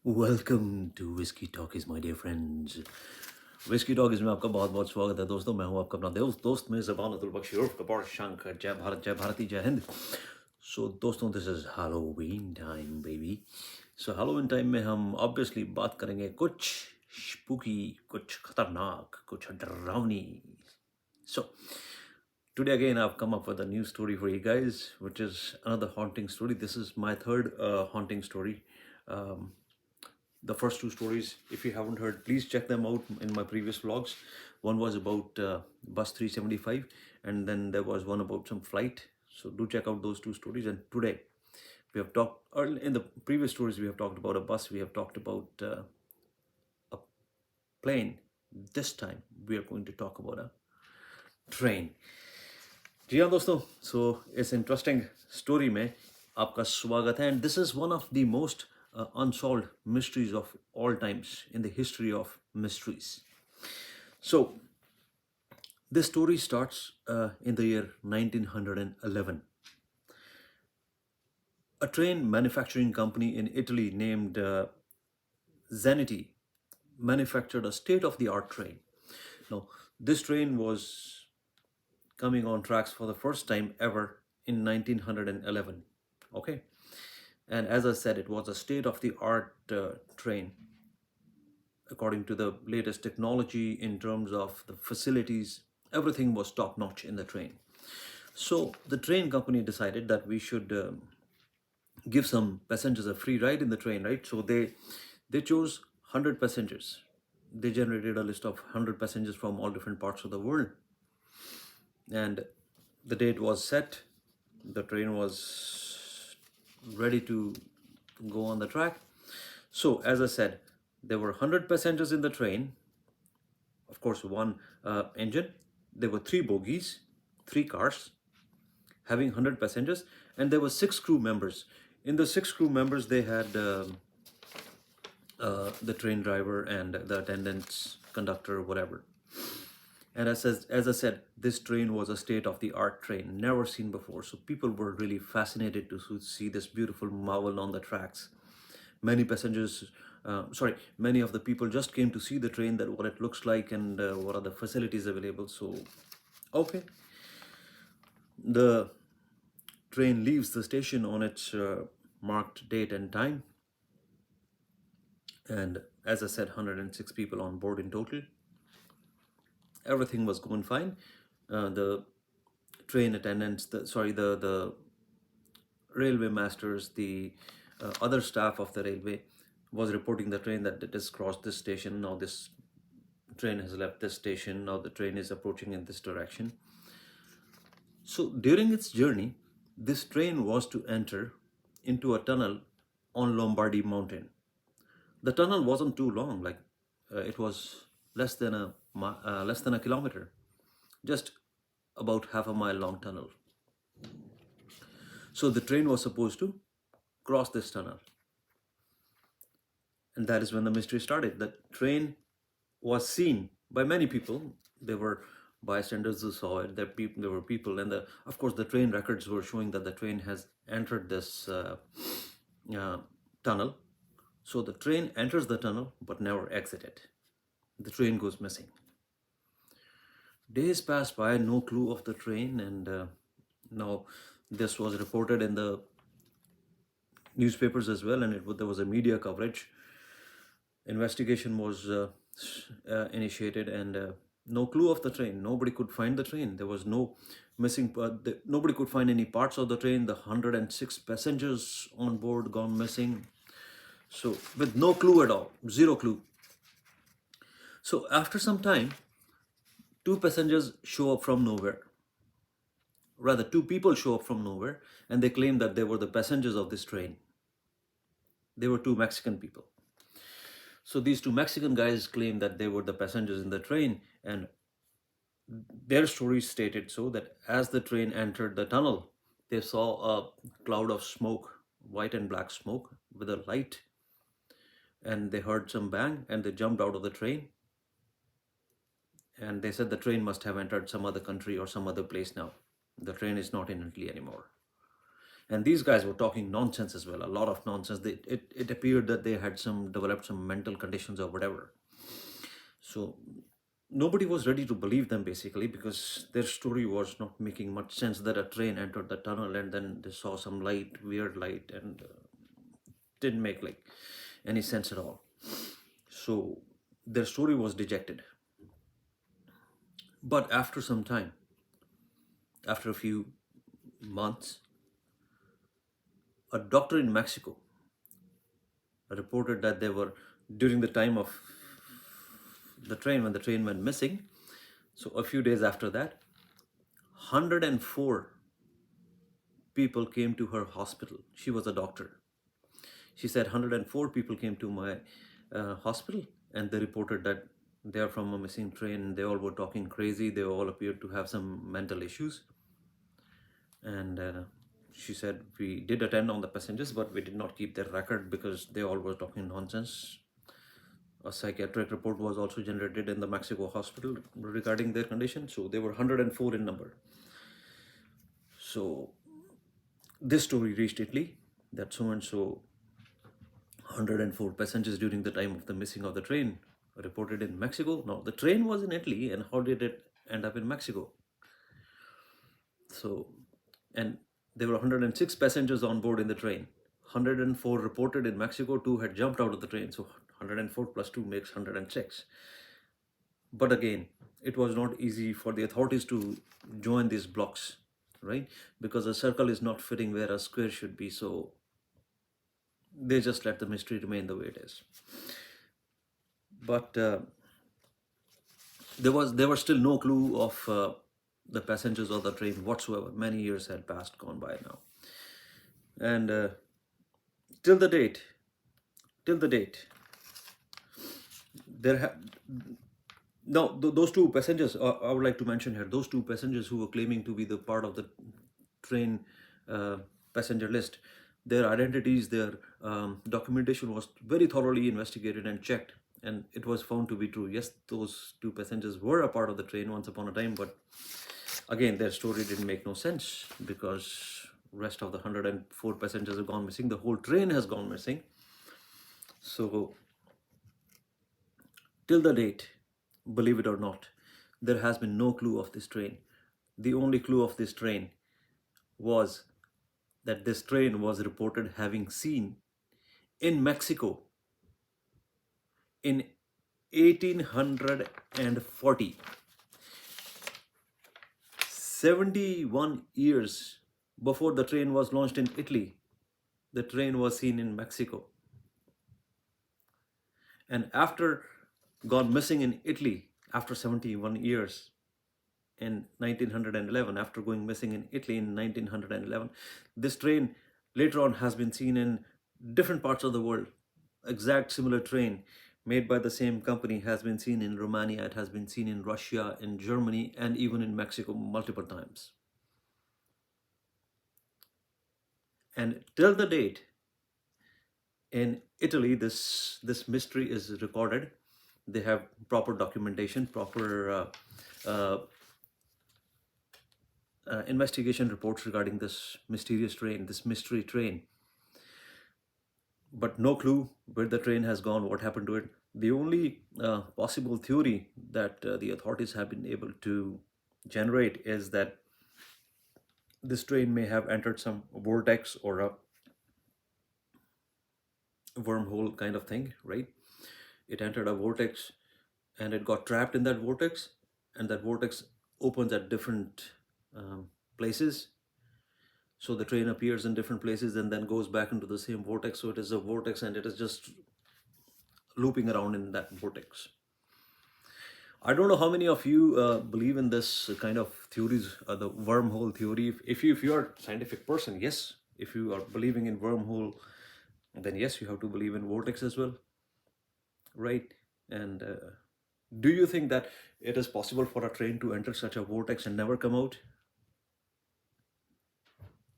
Welcome to Whisky Talkies my dear friends. Whisky Talkies में आपका बहुत बहुत स्वागत है दोस्तों। मैं हूं आपका अपना दोस्त में ज़बान अब्दुल बख्शी उर्फ कपार शंकर। जय भारत, जय भारती, जय हिंद। सो दोस्तों, this is Halloween time baby. So Halloween time में हम ऑब्वियसली बात करेंगे कुछ स्पूकी, कुछ खतरनाक, कुछ डरावनी। सो today again I've come up with a new story for you guys, which is another haunting story. This is my third haunting story. um, the first two stories, if you haven't heard, please check them out in my previous vlogs. One was about bus 375, and then there was one about some flight. So do check out those two stories. And today we have talked, or in the previous stories we have talked about a bus, we have talked about a plane. This time we are going to talk about a train. जी हाँ दोस्तों, सो इस interesting story में आपका स्वागत है। And this is one of the most unsolved mysteries of all times in the history of mysteries. So this story starts in the year 1911. A train manufacturing company in Italy named Zeniti manufactured a state-of-the-art train. Now, this train was coming on tracks for the first time ever in 1911. Okay. And as I said, it was a state-of-the-art train, according to the latest technology in terms of the facilities. Everything was top-notch in the train. So the train company decided that we should give some passengers a free ride in the train, right? So they chose 100 passengers. They generated a list of 100 passengers from all different parts of the world. And the date was set. The train was ready to go on the track. So, as I said, there were 100 passengers in the train. Of course, one engine. There were three bogies, three cars, having 100 passengers, and there were six crew members. In the six crew members, they had the train driver and the attendants, conductor, whatever. And as I said, this train was a state-of-the-art train, never seen before. So people were really fascinated to see this beautiful marvel on the tracks. Many passengers, many of the people just came to see the train, that what it looks like and what are the facilities available. So, okay, the train leaves the station on its marked date and time. And as I said, 106 people on board in total. Everything was going fine. The train attendants, the railway masters, the other staff of the railway was reporting the train that it has crossed this station. Now this train has left this station. Now the train is approaching in this direction. So during its journey, this train was to enter into a tunnel on Lombardy Mountain. The tunnel wasn't too long, like it was less than a kilometer, just about half a mile long tunnel. So the train was supposed to cross this tunnel. And that is when the mystery started. The train was seen by many people. There were bystanders who saw it. There were people, and of course, the train records were showing that the train has entered this uh, tunnel. So the train enters the tunnel but never exited. The train goes missing. Days pass by, no clue of the train, and now this was reported in the newspapers as well, and there was a media coverage. Investigation was initiated, and no clue of the train. Nobody could find the train. There was no missing. Nobody could find any parts of the train. The 106 passengers on board gone missing. So with no clue at all, zero clue. So after some time, two passengers show up from nowhere. Rather, two people show up from nowhere, and they claim that they were the passengers of this train. They were two Mexican people. So these two Mexican guys claim that they were the passengers in the train, and their story stated so that as the train entered the tunnel, they saw a cloud of smoke, white and black smoke with a light, and they heard some bang, and they jumped out of the train. And they said the train must have entered some other country or some other place now. The train is not in Italy anymore. And these guys were talking nonsense as well, a lot of nonsense. It appeared that they had developed some mental conditions or whatever. So nobody was ready to believe them basically, because their story was not making much sense, that a train entered the tunnel and then they saw some light, weird light, and didn't make like any sense at all. So their story was dejected. But after some time, after a few months, a doctor in Mexico reported that they were, during the time of the train, when the train went missing, so a few days after that, 104 people came to her hospital. She was a doctor. She said 104 people came to my hospital, and they reported that they are from a missing train. They all were talking crazy. They all appeared to have some mental issues. And she said, we did attend on the passengers, but we did not keep their record because they all were talking nonsense. A psychiatric report was also generated in the Mexico hospital regarding their condition. So they were 104 in number. So this story reached Italy, that so and so 104 passengers during the time of the missing of the train reported in Mexico. Now the train was in Italy, and how did it end up in Mexico? So, and there were 106 passengers on board in the train. 104 reported in Mexico, 2 had jumped out of the train. So 104 plus 2 makes 106. But again, it was not easy for the authorities to join these blocks, right? Because a circle is not fitting where a square should be. So they just let the mystery remain the way it is. But there was still no clue of the passengers of the train whatsoever. Many years had gone by now, and till the date, there have no those two passengers. I would like to mention here, those two passengers who were claiming to be the part of the train passenger list. Their identities, their documentation was very thoroughly investigated and checked, and it was found to be true. Yes, those two passengers were a part of the train once upon a time, but again, their story didn't make no sense, because rest of the 104 passengers have gone missing. The whole train has gone missing. So till the date, believe it or not, there has been no clue of this train. The only clue of this train was that this train was reported having seen in Mexico in 1840. 71 years before the train was launched in Italy, the train was seen in Mexico. And after gone missing in Italy, after 71 years, in 1911, after going missing in Italy in 1911, this train later on has been seen in different parts of the world. Exact similar train made by the same company has been seen in Romania, it has been seen in Russia, in Germany, and even in Mexico multiple times. And till the date, in Italy, this mystery is recorded. They have proper documentation, proper investigation reports regarding this mysterious train, this mystery train. But no clue where the train has gone, what happened to it. The only possible theory that the authorities have been able to generate is that this train may have entered some vortex or a wormhole kind of thing, right? It entered a vortex and it got trapped in that vortex, and that vortex opens at different places. So the train appears in different places and then goes back into the same vortex. So it is a vortex and it is just looping around in that vortex. I don't know how many of you believe in this kind of theories, the wormhole theory. If you are a scientific person, yes. If you are believing in wormhole, then yes, you have to believe in vortex as well, right? And do you think that it is possible for a train to enter such a vortex and never come out?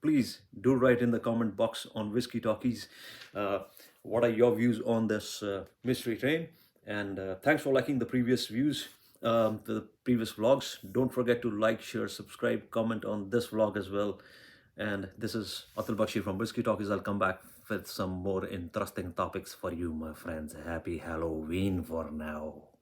Please do write in the comment box on Whiskey Talkies what are your views on this mystery train. And thanks for liking the previous views, the previous vlogs. Don't forget to like, share, subscribe, comment on this vlog as well. And this is Atul Bakshi from Whiskey Talkies. I'll come back with some more interesting topics for you, my friends. Happy Halloween for now.